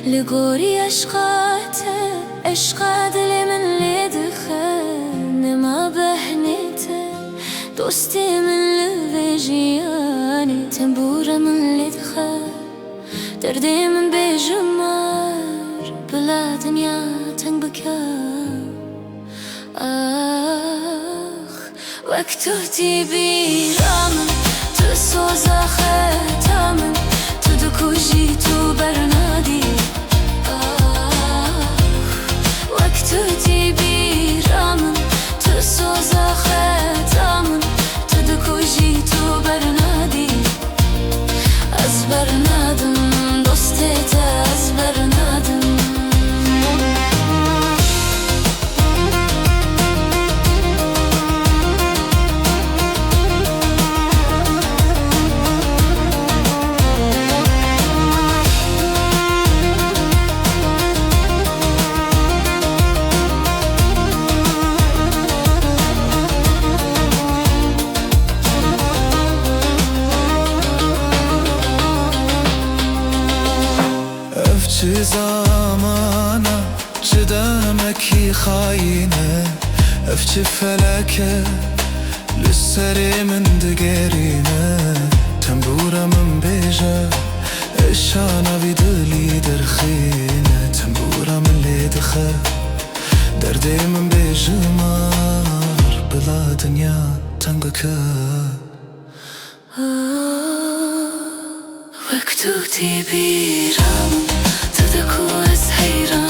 لقوري عشقاته عشق دل من لدخل ما بهنيته دوستي من لفجياني تنبورة من لدخل دردي من بجمار بلا دنيا تنبكى وقتو تبي رامن تسوزا ختامن تدكو جيتو برنادي وقتو تبي رامن تسوزا ختامن تدكو جيتو برنادي از برنادم دوستت از برنادم چه زمانه چه دمکی خاینه اف چه فلکه لسری من دگرینه تنبورا من بیجه اشانا وی دلی درخینه تنبورا من لیدخه دردی من بیجمار بلا دنیا تنگکه وقتو تبي رامن تدكو از حيران